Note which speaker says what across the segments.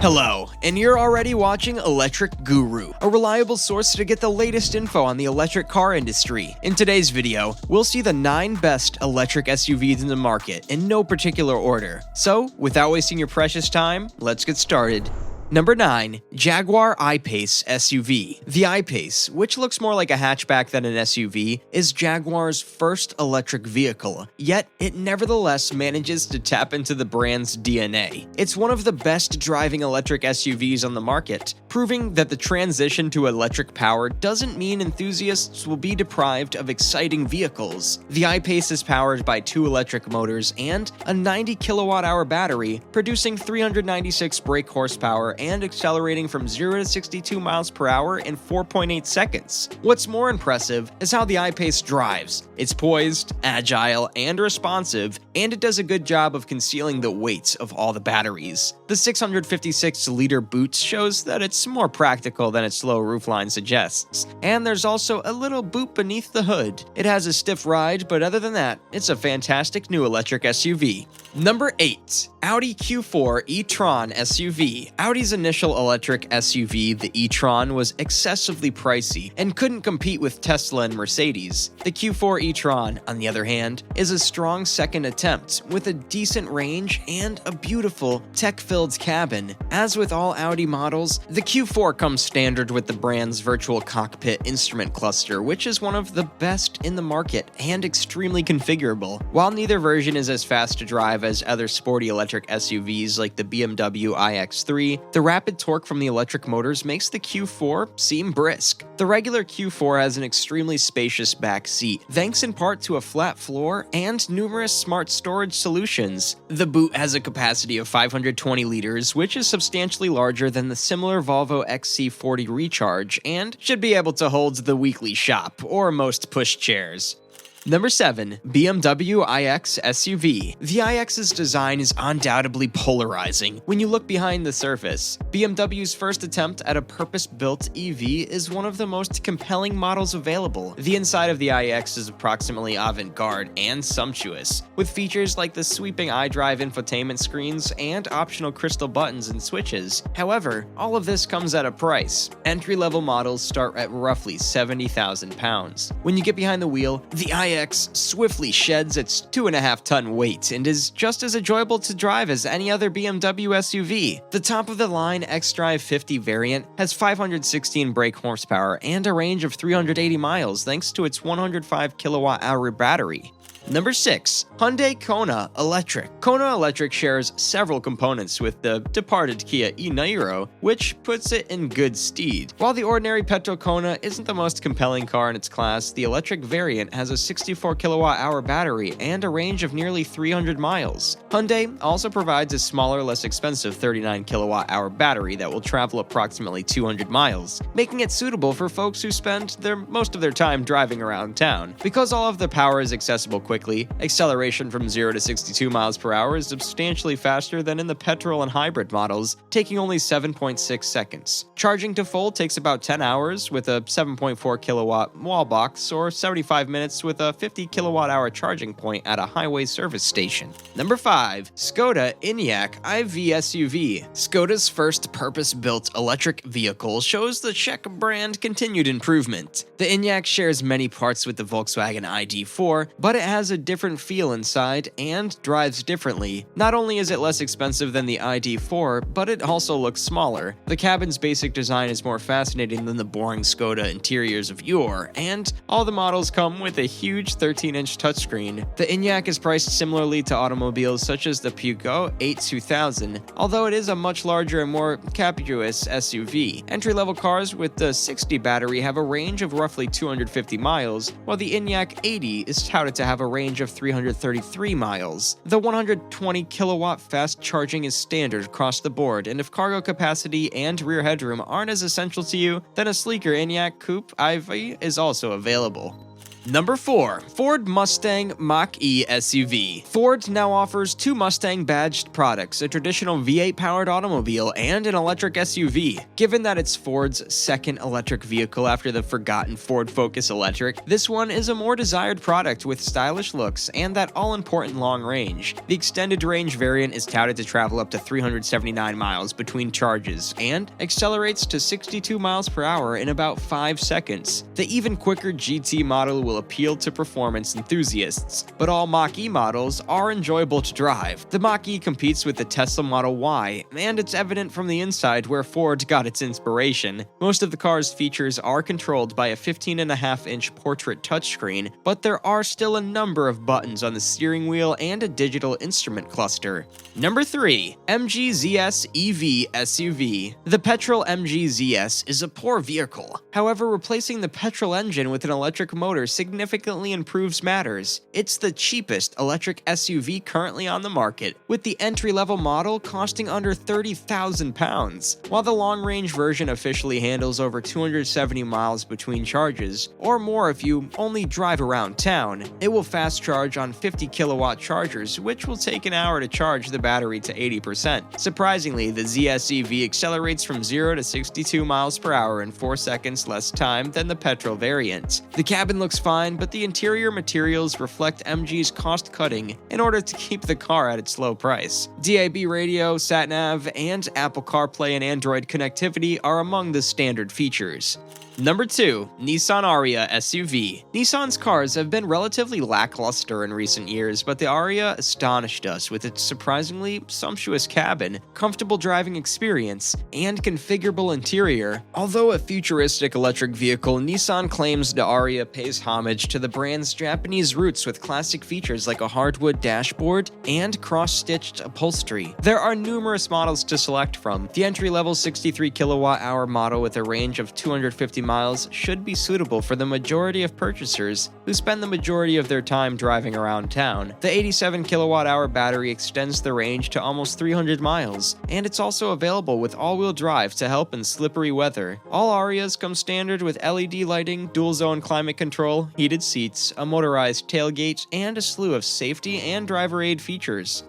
Speaker 1: Hello, and you're already watching Electric Guru, a reliable source to get the latest info on the electric car industry. In today's video, we'll see the 9 best electric SUVs in the market in no particular order. So, without wasting your precious time, let's get started. Number 9. Jaguar I-Pace SUV. The I-Pace, which looks more like a hatchback than an SUV, is Jaguar's first electric vehicle, yet it nevertheless manages to tap into the brand's DNA. It's one of the best driving electric SUVs on the market, proving that the transition to electric power doesn't mean enthusiasts will be deprived of exciting vehicles. The I-Pace is powered by 2 electric motors and a 90 kilowatt-hour battery, producing 396 brake horsepower and accelerating from 0 to 62 miles per hour in 4.8 seconds. What's more impressive is how the I-Pace drives. It's poised, agile, and responsive, and it does a good job of concealing the weight of all the batteries. The 656-liter boot shows that it's more practical than its low roofline suggests, and there's also a little boot beneath the hood. It has a stiff ride, but other than that, it's a fantastic new electric SUV. Number 8. Audi Q4 e-tron SUV. Audi's initial electric SUV, the e-tron, was excessively pricey and couldn't compete with Tesla and Mercedes. The Q4 e-tron, on the other hand, is a strong second attempt with a decent range and a beautiful, tech-filled cabin. As with all Audi models, the Q4 comes standard with the brand's virtual cockpit instrument cluster, which is one of the best in the market and extremely configurable. While neither version is as fast to drive as other sporty electric SUVs like the BMW iX3, the rapid torque from the electric motors makes the Q4 seem brisk. The regular Q4 has an extremely spacious back seat, thanks in part to a flat floor and numerous smart storage solutions. The boot has a capacity of 520 liters, which is substantially larger than the similar Volvo XC40 Recharge, and should be able to hold the weekly shop, or most pushchairs. Number 7. BMW iX SUV. The iX's design is undoubtedly polarizing when you look behind the surface. BMW's first attempt at a purpose-built EV is one of the most compelling models available. The inside of the iX is approximately avant-garde and sumptuous, with features like the sweeping iDrive infotainment screens and optional crystal buttons and switches. However, all of this comes at a price. Entry-level models start at roughly £70,000. When you get behind the wheel, the iX swiftly sheds its 2.5-ton weight and is just as enjoyable to drive as any other BMW SUV. The top-of-the-line xDrive 50 variant has 516 brake horsepower and a range of 380 miles thanks to its 105 kilowatt-hour battery. Number 6. Hyundai Kona Electric. Kona Electric shares several components with the departed Kia e-Niro, which puts it in good stead. While the ordinary petrol Kona isn't the most compelling car in its class, the electric variant has a 64 kilowatt-hour battery and a range of nearly 300 miles. Hyundai also provides a smaller, less expensive 39 kilowatt-hour battery that will travel approximately 200 miles, making it suitable for folks who spend most of their time driving around town. Because all of the power is accessible quickly, acceleration from 0 to 62 miles per hour is substantially faster than in the petrol and hybrid models, taking only 7.6 seconds. Charging to full takes about 10 hours with a 7.4 kilowatt wall box, or 75 minutes with a 50 kilowatt hour charging point at a highway service station. Number 5. Škoda Enyaq iV SUV. Škoda's first purpose-built electric vehicle shows the Czech brand continued improvement. The Enyaq shares many parts with the Volkswagen ID.4, but it has a different feel inside and drives differently. Not only is it less expensive than the ID.4, but it also looks smaller. The cabin's basic design is more fascinating than the boring Škoda interiors of yore, and all the models come with a huge 13-inch touchscreen. The Enyaq is priced similarly to automobiles such as the Peugeot 82000, although it is a much larger and more capacious SUV. Entry-level cars with the 60 battery have a range of roughly 250 miles, while the Enyaq 80 is touted to have a range of 333 miles. The 120 kilowatt fast charging is standard across the board, and if cargo capacity and rear headroom aren't as essential to you, then a sleeker Enyaq Coupe iV is also available. Number 4. Ford Mustang Mach-E SUV. Ford now offers 2 Mustang-badged products, a traditional V8-powered automobile and an electric SUV. Given that it's Ford's second electric vehicle after the forgotten Ford Focus Electric, this one is a more desired product with stylish looks and that all-important long range. The extended range variant is touted to travel up to 379 miles between charges and accelerates to 62 miles per hour in about 5 seconds. The even quicker GT model will appeal to performance enthusiasts, but all Mach-E models are enjoyable to drive. The Mach-E competes with the Tesla Model Y, and it's evident from the inside where Ford got its inspiration. Most of the car's features are controlled by a 15.5-inch portrait touchscreen, but there are still a number of buttons on the steering wheel and a digital instrument cluster. Number 3. MG ZS EV SUV. The petrol MG ZS is a poor vehicle. However, replacing the petrol engine with an electric motor significantly improves matters. It's the cheapest electric SUV currently on the market, with the entry-level model costing under £30,000. While the long-range version officially handles over 270 miles between charges, or more if you only drive around town, it will fast charge on 50 kilowatt chargers, which will take an hour to charge the battery to 80%. Surprisingly, the ZS EV accelerates from 0 to 62 miles per hour in 4 seconds less time than the petrol variant. The cabin looks fine, but the interior materials reflect MG's cost-cutting in order to keep the car at its low price. DAB radio, sat-nav, and Apple CarPlay and Android connectivity are among the standard features. Number 2. Nissan Ariya SUV. Nissan's cars have been relatively lackluster in recent years, but the Ariya astonished us with its surprisingly sumptuous cabin, comfortable driving experience, and configurable interior. Although a futuristic electric vehicle, Nissan claims the Ariya pays homage to the brand's Japanese roots with classic features like a hardwood dashboard and cross-stitched upholstery. There are numerous models to select from. The entry-level 63 kilowatt-hour model with a range of 250 miles should be suitable for the majority of purchasers who spend the majority of their time driving around town. The 87 kilowatt-hour battery extends the range to almost 300 miles, and it's also available with all-wheel drive to help in slippery weather. All Ariyas come standard with LED lighting, dual-zone climate control, heated seats, a motorized tailgate, and a slew of safety and driver aid features.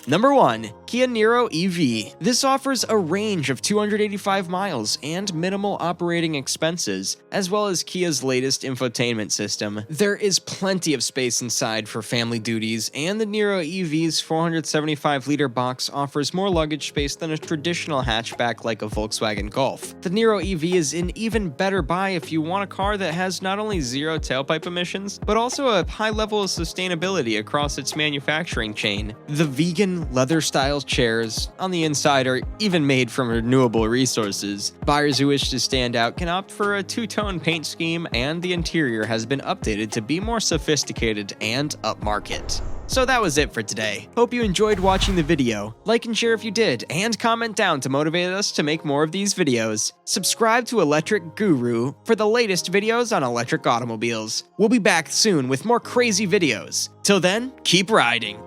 Speaker 1: Number 1. Kia Niro EV. This offers a range of 285 miles and minimal operating expenses, as well as Kia's latest infotainment system. There is plenty of space inside for family duties, and the Niro EV's 475-liter box offers more luggage space than a traditional hatchback like a Volkswagen Golf. The Niro EV is an even better buy if you want a car that has not only zero tailpipe emissions, but also a high level of sustainability across its manufacturing chain. The vegan leather-style chairs on the inside are even made from renewable resources. Buyers who wish to stand out can opt for a two-tone paint scheme, and the interior has been updated to be more sophisticated and upmarket. So that was it for today. Hope you enjoyed watching the video. Like and share if you did, and comment down to motivate us to make more of these videos. Subscribe to Electric Guru for the latest videos on electric automobiles. We'll be back soon with more crazy videos. Till then, keep riding.